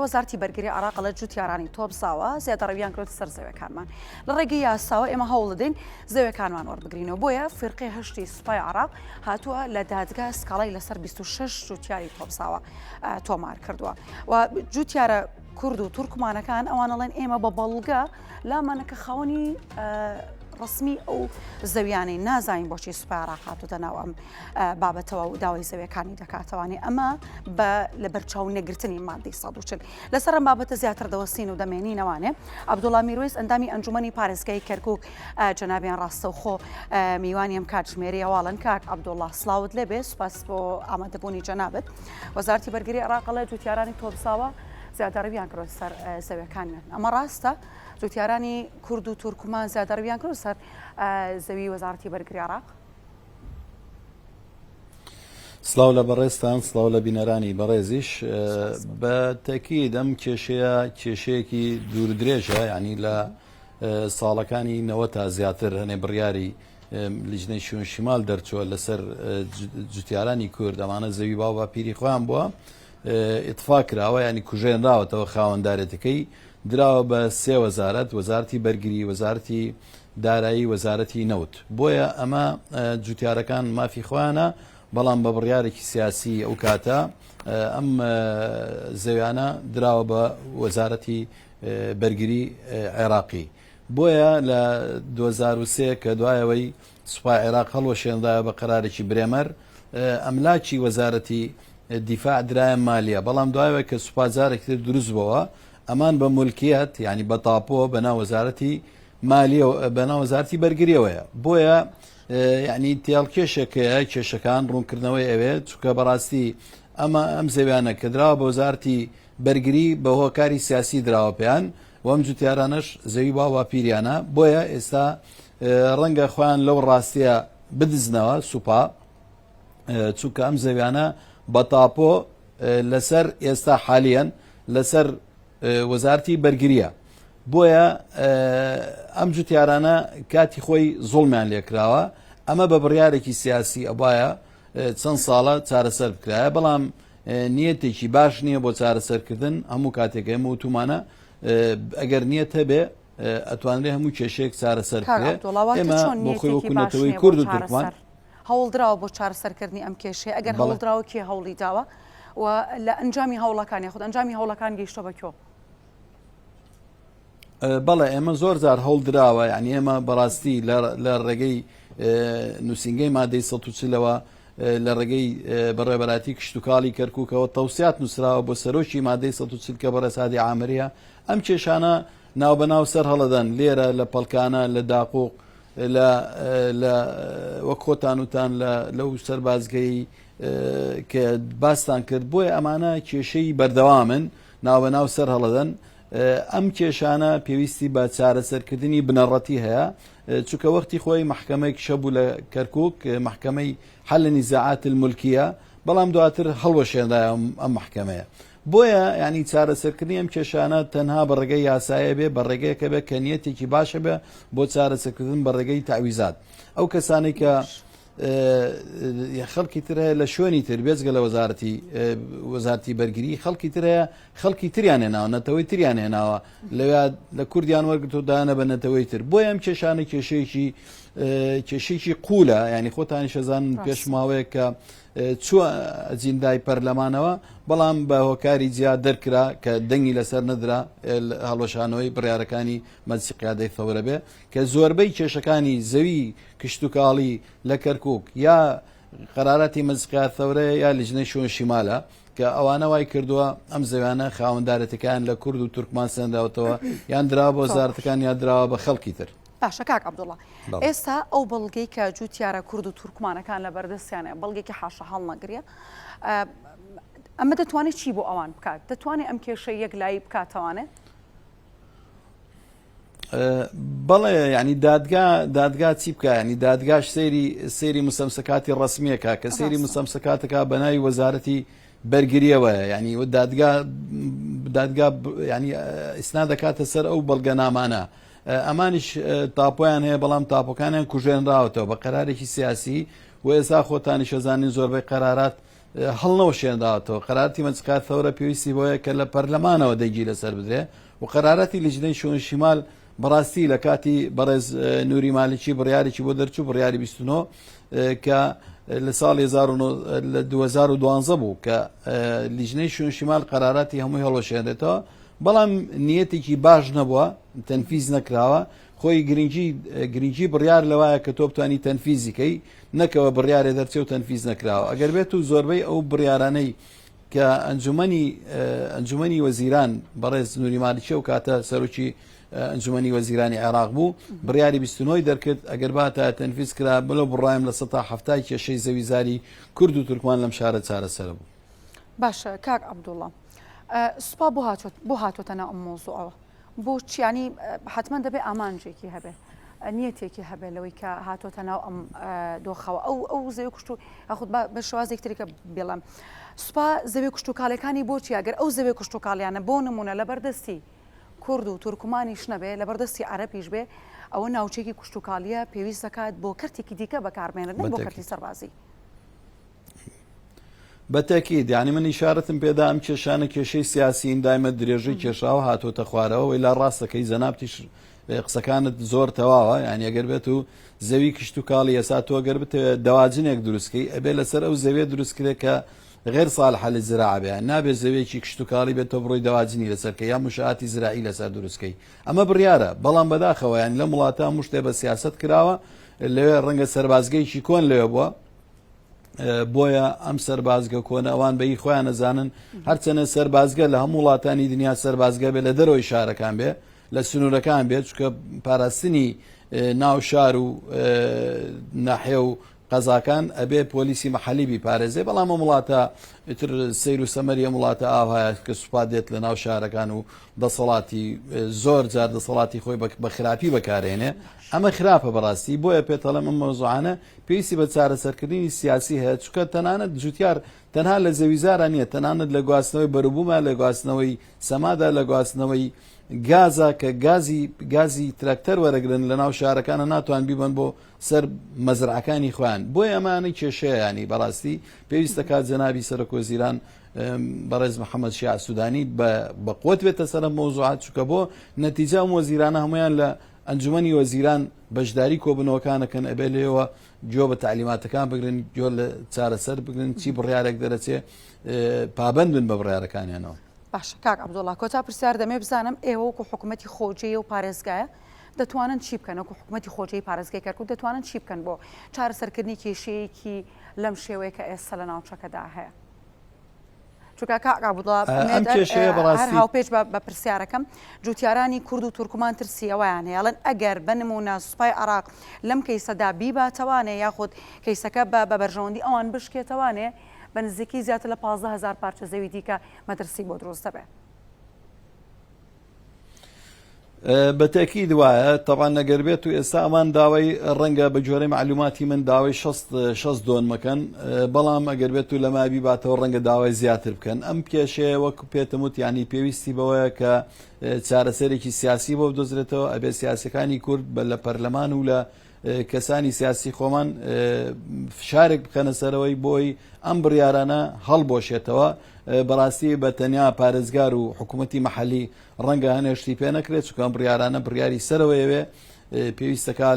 وەزارەتی بەرگری عێراق لە جوتیارانی تۆپساوە زیاتر ڕەویان کردوتە سەر زەویەکانمان لە ڕێگەی یاساوە ئێمە هەوڵ دەدەین زەویەکانمان وەربگرینەوە بۆیە فرقەی هەشتی سوپای عێراق هاتووە لە دادگا سکاڵای لەسەر 26 جوتیاری تۆپساوە تۆمار کردووە و جوتیارە کورد و تورکمانەکان ئەوانەڵێن ئێمە بە بەڵگە لامانەکە خاوەنی ڕسمی ئەو زەویانەی نازانین بۆچی سوپای عێراق هاتووەتە ناو ئەم بابەتەوە و داوای زەویەکانی دەکاتەوانی ئەمە لە بەرچاو نەگرتنی مادەی 140 لەسەر ئەم بابەتە زیاتر دەوەستین و دەمێنینەوانێ عەبدوڵڵا میروێز ئەندامی ئەنجومەنی پارێزگای کەرکووک جەنابیان ڕاستەوخۆ میوانی ئەم کاتژمێری هەواڵن کاک عەبدوڵڵا سڵاوت لێبێ سوپاس بۆ ئامادەبوونی جەنابەت وەزارەتی بەرگری عێراق لە جوتیارانی تۆپساوە زیادەڕەویان کردوە سەر زەویەکانیان ئەمە ڕاستە جوتیارانی کورد و تورکمان زیادەڕەویان کردوە سەر زەوی وەزارەتی بەرگری عێراق سڵاو لە بەڕێستان سڵاو لە بینەرانی بەڕێزیش بە تەکید ئەم کێشەیە کێشەیەکی دوورودرێژە ینی لە ساڵەکانی 90 تا زیاتر هەنێ بڕیاری لیژنەی شوێن شیمال دەرچووە لەسەر جوتیارانی کورد ئەمانە زەوی باو با پیری خۆیان بووە ئیتفاق کراوە ینی کوژێنراوەتەوە خاوەندارێتەکەی دراوە بە سێ وەزارەت وەزارەتی بەرگری وەزارەتی دارایی وەزارەتی نەوت بۆیە ئەمە جوتیارەکان مافی خۆیانە بەڵام بە بڕیارێکی سیاسی ئەو کاتە ئەم زەویانە دراوە بە وەزارەتی بەرگری عێراقی بۆیە لە 2003 کە دوایەوەی سوپای عێراق هەڵوەشێندایە بە قەرارێکی برێمەر ئەملاکی وەزارەتی دیفاع درایە مالیە بەڵام دوایەوە کە سوپازارێکتر دروست بووە ئەمان بە مولکیەت ینی بە تاپۆ بەناو وەزارەتی مالیە بەناو وەزارەتی بەرگریەوەیە بۆیە ینی تێڵکێشێکەیە کێشەکان ڕوونکردنەوەی ئەوێت چونکە بەڕاستی ئەم زەویانە کە دراوە بە وەزارەتی بەرگری بە هۆکاری سیاسی دراوە پێیان و ئەم جوتیارانەش زەوی باوا پیریانە بۆیە ئێستا ڕەنگە خۆیان لەو ڕاستیە بدزنەوە سوپا چونکە ئەم زەویانە بە تاپۆ لەسەر ئێستا حالیان لەسەر وەزارەتی بەرگریە بۆیە ئەم جوتیارانە کاتی خۆی زوڵمیان لێکراوە ئەمە بە بڕیارێکی سیاسی ئەوایە چەند ساڵە چارەسەر بکرایە بەڵام نیەتێکی باش نییە بۆ چارەسەرکردن هەموو کاتێک ئێمە وتومانە ئەگەر نیەت هەبێ ئەتوانرێ هەموو کێشەیەک چارەسەر بکرێت ئێمە بۆ خۆی وەکوونەتەوەی کورد و تورکمان هەوڵدراوە بۆ چارەسەرکردنی ئەم کێشەیە ئەگەر هەوڵدراوە کێ هەوڵی داوە و لە ئەنجامی هەوڵەکانی خۆت ئەنجامی هەوڵەکان گەیشتە بەکۆ بەڵێ ئێمە زۆر جار هەوڵدراوە یعنی ئێمە بەڕاستی لە ڕێگەی نووسنگەی مادەی 140ەوە لە ڕێگەی بەڕێبەراتی کشتتوکاڵی کەرکووکەوە تەوسیات نووسراوە بۆ سەرۆکی مادەی 140 کە بەڕێسادی عامریە ئەم کێشانە ناوبەناو سەر هەڵەدەن لێرە لە پەلکانە لە داقوق لە وەک خۆتان وتان لەو سەربازگەی کە باستان کرد بۆیە ئەمانە کێشەی بەردەوامن ناوبەناو سەر هەڵەدەن ئەم کێشانە پێویستی بە چارەسەرکردنی بنەڕەتی هەیە چونکە وەختی خۆی محکەمەی شەبوو لە کەرکووک محکەمەی حل نزاعات الملکیە بەڵام دواتر هەڵوەشێندایە ئەم محکەمەیە بۆیە ینی چارەسەرکردنی ئەم کێشانە تەنها بە ڕێگەی یاسایە بێ بە ڕێگەیەکە بێ کە نیەتێکی باشە بێ بۆ چارەسەرکردن بە ڕێگەی تاویزات ئەو کەسانی کە خەڵکی تر هەیە لە شوێنی تر بێزگە لە وەزارەتی بەرگری خەڵکی تر هەیە خەڵکی تریان هێناوە نەتەوەی تریان هێناوە لە کوردیان وەرگتۆدانە بە نەتەوەی تر بۆیە ئەم کێشانە کێشەیەکی قوولە ینی خۆتانی شەزان پێش ماوەیە کە چووە ئەجیندای پەرلەمانەوە بەڵام بە هۆکاری جیا دەرکرا کە دەنگی لەسەر نەدرا هەڵۆشانەوەی بڕیارەکانی مەجلیسی قیادەی فەورە بێ کە زۆربەی کێشەکانی زەوی کشتتوکاڵی لە کەرکووک یا قەراراتی مەجلیسی قیادەی فەورەیە یا لیژنەی شوێن شیمالە کە ئەوانە وای کردووە ئەم زەویانە خاوەندارەتەکان لە کورد و تورکمان سێنداوەتەوە یان درا بۆ وەزارەتەکان یا دراوە بە خەڵکی تر باشە کاک عەبدوڵڵا ئێستا ئەو بەڵگەی کە جوتیارە کورد و تورکمانەکان لە بەردەستیانە بەڵگێکی حاشە هەڵ نەگرێ ئەمە دەتوانێت چی بۆ ئەوان بکات دەتوانێت ئەم کێشەی یەک لای بکاتەوانێت بەڵێ ینی دادگا چی بکە ینی دادگاش سەیری موسەمسەکاتی ڕسمیەکە کە سەیری موسەمسەکاتەکە بە ناوی وەزارەتی بەرگریەوەیە ینی دادگا ینی ئیسنا دەکاتە سەر ئەو بەڵگە نامانە ئەمانیش تاپۆیان هەیە بەڵام تاپۆکانیان کوژێنراوەتەوە بە قەرارێکی سیاسی و ئێستا خۆتانی شەزانین زۆربەی قەرارات هەڵنەوە شێنداوەتەوە قەرارەتی مەجلسکار ثەورە پێویستی بۆیە کە لە پەرلەمانەوە دەیگی لەسەر بدرێ و قەرارەتی لیژنەی شوێن شیمال بەڕاستی لە کاتی بەڕێز نووری مالیکی بڕیارێکی بۆ دەرچوو بڕیاری 29 کە لە ساڵی 2012 بوو کە لیژنەی شوێن شیمال قەراراتی هەمووی هەڵۆشێنێتەوە بەڵام نیەتێکی باش نەبووە تەنفیز نەکراوە خۆی گرنگی بڕیار لەوایە کە تۆ بتانی تەنفیزیکەی نەکەوە بڕیارێ دەرچێ و تەنفیز نەکراوە ئەگەر بێت و زۆربەی ئەو بڕیارانەی کە ئەنجومەنی وەزیران بەڕێز نووری مالیکی و کاتە سەرۆکی ئەنجومەنی وەزیرانی عێراق بوو بڕیاری 29 دەرکرد ئەگەر باتە تەنفیز کرا بلو بڕایم لە 170 کێشەی زەویزاری کورد و تورکمان لەم شارە چارەسەر بوو. باشە کاک عەبدوڵڵا سوپا بۆ هاتۆتە ناو ئەم مۆزوعەوە بۆ چیانی حتمما دەبێ ئامانجێکی هەبێ نیەتێکی هەبێ لەوەی کە هاتۆتە ناو ئەم دۆخەوە ئەو زەوی کوشت و ئەخود بە شێوازێک تریکە بڵێم سوپا زەوی کوشت و کاڵەکانی بۆچی ئەگەر ئەو زەوی کوشت و کاڵیانە بۆ نمونە لە بەردەستی کورد و تورکمانیش نەبێ لە بەردەستی عەرەبیش بێ ئەوە ناوچێکی کوشت و کاڵیە پێویست دەکات بۆ کەرتێکی دیکە بەکارمێنن بۆ کەرتی سەربازی. بەتەکید یعنی من ئیشارەتم پێدا ئەم کێشانە کێشەی سیاسیین دایمە درێژەی کێشاوە هاتۆتە خوارەوە وی لا ڕاستەکەی زەنابتیش قسەکانت زۆر تەواوە یعنی ئەگەر بێت و زەوی کشت و کاڵی ئێستا تۆ گەر بتەوێ دەواجنێک دروستکەی ئەبێ لەسەر ئەو زەوێ دروستکرێت کە غێر صالحە للزراعە بێ نابێت زەوێکی کشت و کاڵی بێت تۆ بڕۆی دەواجنی لەسەرکە یا مشاعاتی زراعی لەسەر دروستکەی ئەمە بڕیارە بەڵام بەداخەوە یان لە وڵاتە هەموو شتێ بە سیاست کراوە لەوێ ڕەنگە سەربازگەیکی کۆن لەوێ بووە بۆیە ئەم سەربازگە کۆنە ئەوان بەی خۆیان نەزانن هەرچەنە سەربازگە لە هەموو وڵاتانی دنیا سەربازگە بێ لە دەرەوەی شارەکان بێ لە سنوورەکان بێت چکە پاراستنی ناو شار و ناحێ و قەزاکان ئەبێ پۆلیسی مەحەلی بیپارێزێ بەڵام ئەم وڵاتە ئیتر سەیر و سەمەری ئەم وڵاتە ئاوایە کە سوپا دێت لە ناو شارەکان و دەسەڵاتی زۆر جار دەسەڵاتی خۆی بە خراپی بەکارێنێ ئەمە خراپە بەڕاستی بۆیە پێتەڵەم ئەم مەوزوعانە پێویستی بە چارەسەرکردنی سیاسی هەیە چکە تەنانەت جوتیار تەنها لە زەویزارە نییە تەنانەت لە گواستنەوەی بەروبوومە لە گواستنەوەی سەمادا لە گواستنەوەی گازە کە گازی تراکتەر وەرەگرن لە ناو شارەکانە ناتوان بیبن بۆ سەر مەزرعەکانی خۆیان بۆی ئەمانەی کێشەیانی بەڕاستی پێویستە کات جەنابی سەرۆکوەزیران بەڕێز محەممەد شیع سوودانی بە قوت بێتە سەر مۆزوعات چووکە بۆ نەتیجە وەزیرانە هەمویان لە ئەنجومەنی وەزیران بەشداری کۆبنەوەکانەکەن ئەبێ لێەوە جۆ بە تعلیماتەکان بگرن جۆ لە چارەسەر بگرن چی بڕیارێک دەرەچێ پابند بن بە بڕیارەکانیانەوە. باشە کاک عەبدوڵڵا کۆتا پرسیار دەمێ بزانم ئێوە وەکو حکوومەتی خۆجێ و پارێزگایە دەتوانن چی بکەن وەکو حکوومەتی خۆجێی پارێزگای کەرکوو دەتوانن چی بکەن بۆ چارەسەرکردنی کێشەیەکی لەم شێوەیە کە ئێستا لە ناوچەکەدا هەیە چونکە کاک عەبدوڵڵا هەر هاوپێچ بە پرسیارەکەم جوتیارانی کورد و تورکمان ترسیەوەیان هەیەڵێن ئەگەر بنمونە سوپای عێراق لەم کەیسەدا بیباتەوانێ یاخود کەیسەکە بە بەرژەوەندی ئەوان بشکێتەوانێ بە نزیکی زیاتر لە 15,000 پارچە زەوی دیکە مەترسی بۆ دروست دەبێت. بەتەکید وایە تەوان نەگەر بێت و ئێستا ئەمان داوای ڕەنگە بە جۆرەی معلوماتی من داوای 6 دۆن مەکەن بەڵام ئەگەر بێت و لە مابی باتەوە ڕەنگە داوای زیاتر بکەن ئەم کێشەیە وەکو پێتم وت ینی پێویستی بەوەیە کە چارەسەرێکی سیاسی بۆ بدۆزرێتەوە ئەبێ سیاسەکانی کورد بە لە پەرلەمان و لە کەسانی سیاسی خۆمان فشارێک بکەنە سەرەوەی بۆی ئەم بڕیارانە هەڵبۆشێتەوە بەڕاستی بە تەنیا پارێزگار و حکوومەتی مەحەلی ڕەنگە هەنێشتی پێ نەکرێت چکە بڕیارانە بڕیاری سەرەوەیەوێ پێویستەکە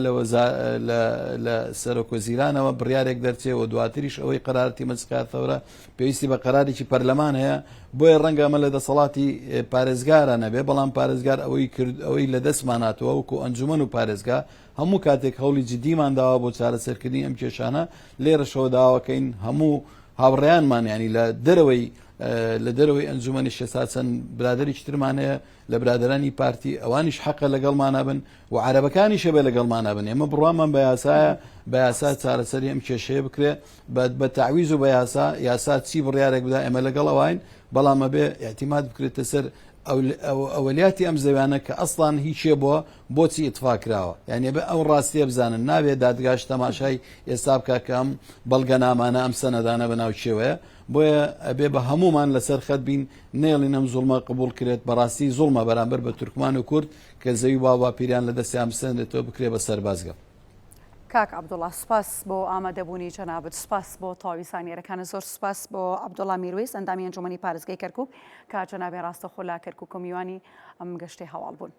لە سەرۆکوەزیرانەوە بڕیارێک دەرچێت و دواتریش ئەوەی قەرارەتی مەجلسکار ثەورە پێویستی بە قەرارێکی پەرلەمان هەیە بۆیە ڕەنگە ئەمە لە دەسەڵاتی پارێزگارە نەبێ بەڵام پارێزگار ئەوەی لە دەستماناتەوە وەکو ئەنجومەن و پارێزگا هەموو کاتێک هەوڵی جدیمان داوا بۆ چارەسەرکردنی ئەم کێشانە لێرەشەوە داواکەین هەموو هاوڕێیانمان ینی لە دەرەوەی ئەنجومەنی شێسا چەند برادێکی ترمانەیە لە برادرانی پارتی ئەوانیش حەقە لەگەڵمانە بن و عەرەبەکانی شەبێ لەگەڵمانە بن ئێمە بڕوامان بە یاسا چارەسەری ئەم کێشەیە بکرێ بە تەعویز و بە یاسا چی بڕیارێک بدا ئێمە لەگەڵ ئەوین بەڵام ئەبێ اعتیماد بکرێتە سەر ئەولیاتی ئەم زەویانە کە ئەسڵان هیچێ بۆچی ئیتفا کراوە یعنی بە ئەو ڕاستیە بزانن نابێت دادگاش تەماشای ئێستا بکە کە ئەم بەڵگەنامانە ئەم سەنەدانە بەناو کێوەیە بۆیە ئەبێ بە هەمومان لەسەر خەت بین نێڵین ئەم زوڵمە قبول کرێت بەڕاستی زوڵمە بەرامبەر بە تورکمان و کورد کە زەوی باپیریان لە دەستیان بسەندێتەوە بکرێ بە سەربازگە. کاک عەبدوڵڵا سپاس بۆ ئامادەبوونی جەنابەت سپاس بۆ تەواوی سانیەرەکانە زۆر سپاس بۆ عەبدوڵڵا میرویس ئەندامی ئەنجومەنی پارێزگای کەرکووک کە جەنابێ ڕاستەخۆ لا کەرکووک و میوانی ئەم گەشتەی هەواڵ بوون.